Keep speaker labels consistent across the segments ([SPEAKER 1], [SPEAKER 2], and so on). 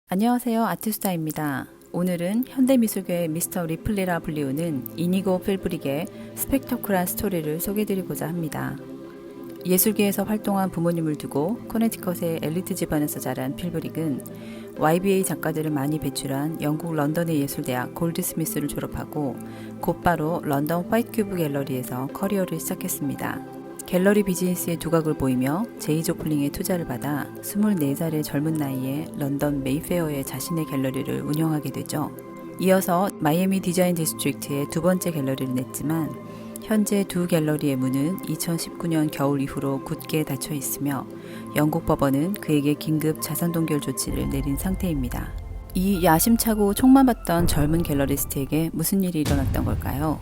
[SPEAKER 1] 안녕하세요. 아티스타입니다. 오늘은 현대미술계의 미스터 리플리라 불리우는 이니고 필브릭의 스펙터클한 스토리를 소개해드리고자 합니다. 예술계에서 활동한 부모님을 두고 코네티컷의 엘리트 집안에서 자란 필브릭은 YBA 작가들을 많이 배출한 영국 런던의 예술대학 골드스미스를 졸업하고 곧바로 런던 화이트큐브 갤러리에서 커리어를 시작했습니다. 갤러리 비즈니스의 두각을 보이며 제이 조플링의 투자를 받아 24살의 젊은 나이에 런던 메이페어에 자신의 갤러리를 운영하게 되죠. 이어서 마이애미 디자인 디스트릭트에 두 번째 갤러리를 냈지만 현재 두 갤러리의 문은 2019년 겨울 이후로 굳게 닫혀 있으며 영국 법원은 그에게 긴급 자산 동결 조치를 내린 상태입니다. 이 야심차고 촉만 봤던 젊은 갤러리스트에게 무슨 일이 일어났던 걸까요?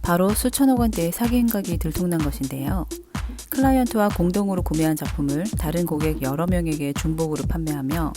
[SPEAKER 1] 바로 수천억 원대의 사기 행각이 들통난 것인데요. 클라이언트와 공동으로 구매한 작품을 다른 고객 여러 명에게 중복으로 판매하며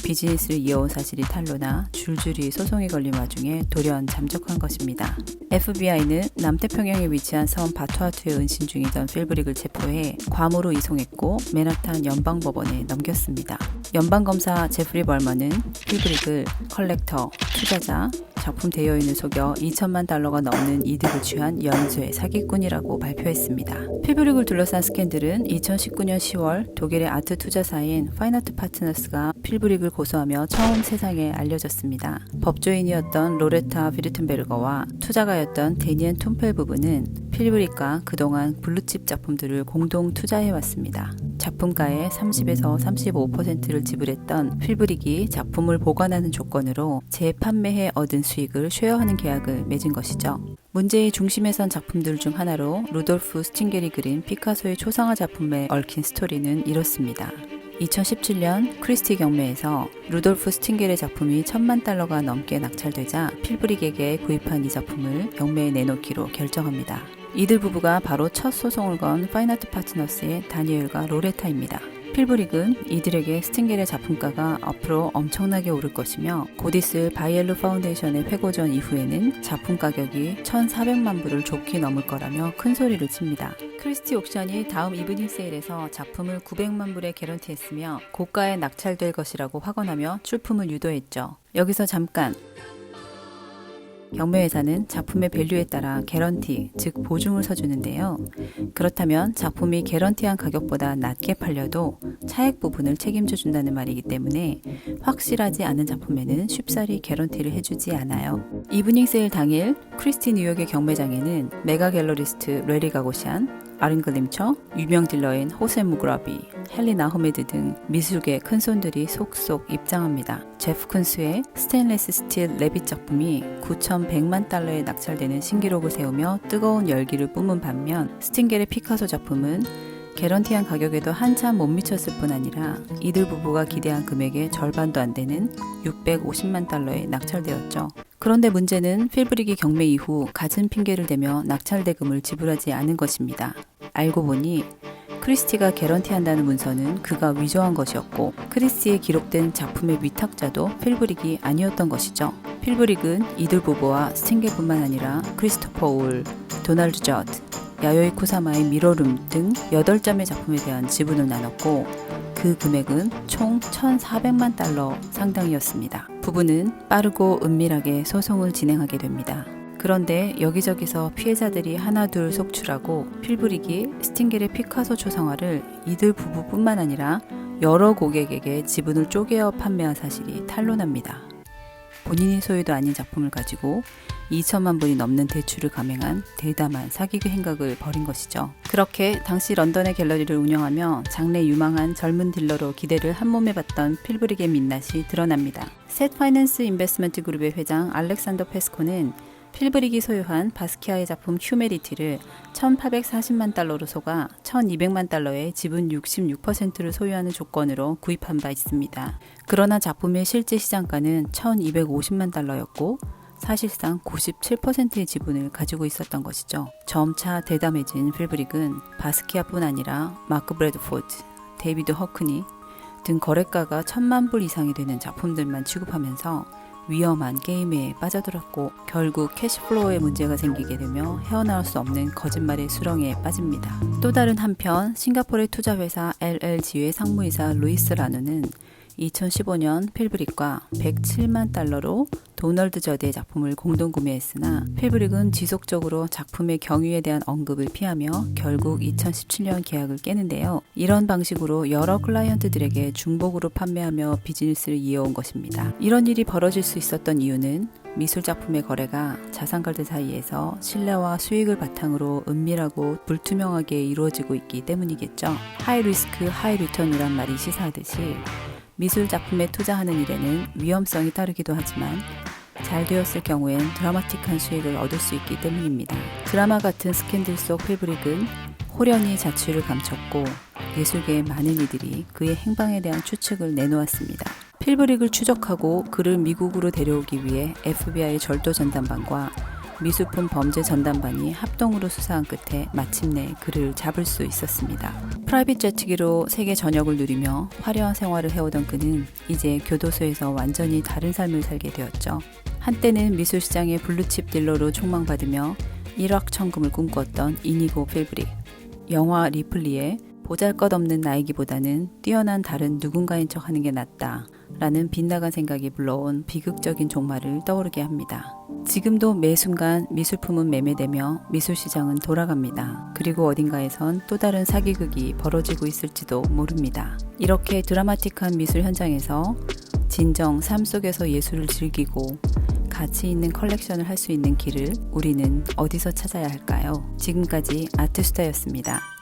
[SPEAKER 1] 비즈니스를 이어온 사실이 탄로나 줄줄이 소송이 걸린 와중에 돌연 잠적한 것입니다. FBI는 남태평양에 위치한 섬 바투아투에 은신 중이던 필브릭을 체포해 괌으로 이송했고 맨하탄 연방법원에 넘겼습니다. 연방검사 제프리 벌먼은 필브릭을 컬렉터, 투자자, 작품 대여인을 속여 2천만 달러가 넘는 이득을 취한 연쇄 사기꾼이라고 발표했습니다. 필브릭을 둘러싼 스캔들은 2019년 10월 독일의 아트 투자사인 파인아트 파트너스가 필브릭을 고소하며 처음 세상에 알려졌습니다. 법조인이었던 로레타 비르튼베르거와 투자가였던 데니엔 톰펠 부부는 필브릭과 그동안 블루칩 작품들을 공동 투자해왔습니다. 작품가의 30에서 35%를 지불했던 필브릭이 작품을 보관하는 조건으로 재판매해 얻은 수익을 쉐어하는 계약을 맺은 것이죠. 문제의 중심에 선 작품들 중 하나로 루돌프 스팅겔이 그린 피카소의 초상화 작품에 얽힌 스토리는 이렇습니다. 2017년 크리스티 경매에서 루돌프 스팅겔의 작품이 1,000만 달러가 넘게 낙찰되자 필브릭에게 구입한 이 작품을 경매에 내놓기로 결정합니다. 이들 부부가 바로 첫 소송을 건 파인아트 파트너스의 다니엘과 로레타입니다. 필브릭은 이들에게 스팅겔의 작품가가 앞으로 엄청나게 오를 것이며 곧 있을 바이엘루 파운데이션의 회고전 이후에는 작품 가격이 1,400만 불을 좋게 넘을 거라며 큰 소리를 칩니다. 크리스티 옥션이 다음 이브닝 세일에서 작품을 900만 불에 개런티했으며 고가에 낙찰될 것이라고 확언하며 출품을 유도했죠. 여기서 잠깐! 경매회사는 작품의 밸류에 따라 개런티, 즉 보증을 서주는데요. 그렇다면 작품이 개런티한 가격보다 낮게 팔려도 차액 부분을 책임져 준다는 말이기 때문에 확실하지 않은 작품에는 쉽사리 개런티를 해주지 않아요. 이브닝 세일 당일 크리스티 뉴욕의 경매장에는 메가 갤러리스트 레리 가고시안, 아링글림처, 유명 딜러인 호세 무그라비, 헬리나 허메드 등 미술계 큰손들이 속속 입장합니다. 제프 쿤스의 스테인레스 스틸 레빗 작품이 9,100만 달러에 낙찰되는 신기록을 세우며 뜨거운 열기를 뿜은 반면 스팅겔의 피카소 작품은 개런티한 가격에도 한참 못 미쳤을 뿐 아니라 이들 부부가 기대한 금액의 절반도 안 되는 650만 달러에 낙찰되었죠. 그런데 문제는 필브릭이 경매 이후 갖은 핑계를 대며 낙찰 대금을 지불하지 않은 것입니다. 알고 보니 크리스티가 개런티한다는 문서는 그가 위조한 것이었고 크리스티에 기록된 작품의 위탁자도 필브릭이 아니었던 것이죠. 필브릭은 이들 부부와 스팅겔뿐만 아니라 크리스토퍼 올, 도널드 저드, 야요이 쿠사마의 미러룸 등 8점의 작품에 대한 지분을 나눴고 그 금액은 총 1,400만 달러 상당이었습니다. 부부는 빠르고 은밀하게 소송을 진행하게 됩니다. 그런데 여기저기서 피해자들이 하나둘 속출하고 필브릭이 스팅겔의 피카소 초상화를 이들 부부뿐만 아니라 여러 고객에게 지분을 쪼개어 판매한 사실이 탄로납니다. 본인이 소유도 아닌 작품을 가지고 2천만 불이 넘는 대출을 감행한 대담한 사기극 행각을 벌인 것이죠. 그렇게 당시 런던의 갤러리를 운영하며 장래 유망한 젊은 딜러로 기대를 한몸에 봤던 필브릭의 민낯이 드러납니다. 셋 파이낸스 인베스트먼트 그룹의 회장 알렉산더 페스코는 필브릭이 소유한 바스키아의 작품 휴메리티를 1,840만 달러로 속아 1,200만 달러의 지분 66%를 소유하는 조건으로 구입한 바 있습니다. 그러나 작품의 실제 시장가는 1,250만 달러였고 사실상 97%의 지분을 가지고 있었던 것이죠. 점차 대담해진 필브릭은 바스키아뿐 아니라 마크 브래드포드, 데이비드 허크니 등 거래가가 1,000만 불 이상이 되는 작품들만 취급하면서 위험한 게임에 빠져들었고 결국 캐시플로우에 문제가 생기게 되며 헤어나올 수 없는 거짓말의 수렁에 빠집니다. 또 다른 한편 싱가포르의 투자회사 LLG의 상무이사 루이스 라누는 2015년 필브릭과 107만 달러로 도널드 저드의 작품을 공동 구매했으나 필브릭은 지속적으로 작품의 경위에 대한 언급을 피하며 결국 2017년 계약을 깨는데요. 이런 방식으로 여러 클라이언트들에게 중복으로 판매하며 비즈니스를 이어온 것입니다. 이런 일이 벌어질 수 있었던 이유는 미술작품의 거래가 자산가들 사이에서 신뢰와 수익을 바탕으로 은밀하고 불투명하게 이루어지고 있기 때문이겠죠. 하이 리스크, 하이 리턴이란 말이 시사하듯이 미술 작품에 투자하는 일에는 위험성이 따르기도 하지만 잘 되었을 경우엔 드라마틱한 수익을 얻을 수 있기 때문입니다. 드라마 같은 스캔들 속 필브릭은 호련히 자취를 감췄고 예술계의 많은 이들이 그의 행방에 대한 추측을 내놓았습니다. 필브릭을 추적하고 그를 미국으로 데려오기 위해 FBI 절도 전담반과 미술품 범죄 전담반이 합동으로 수사한 끝에 마침내 그를 잡을 수 있었습니다. 프라이빗 제트기로 세계 전역을 누리며 화려한 생활을 해오던 그는 이제 교도소에서 완전히 다른 삶을 살게 되었죠. 한때는 미술시장의 블루칩 딜러로 촉망받으며 일확천금을 꿈꿨던 이니고 필브릭. 영화 리플리의 보잘것없는 나이기보다는 뛰어난 다른 누군가인 척하는 게 낫다 라는 빗나간 생각이 불러온 비극적인 종말을 떠오르게 합니다. 지금도 매 순간 미술품은 매매되며 미술시장은 돌아갑니다. 그리고 어딘가에선 또 다른 사기극이 벌어지고 있을지도 모릅니다. 이렇게 드라마틱한 미술 현장에서 진정 삶 속에서 예술을 즐기고 가치 있는 컬렉션을 할 수 있는 길을 우리는 어디서 찾아야 할까요? 지금까지 아트수다였습니다.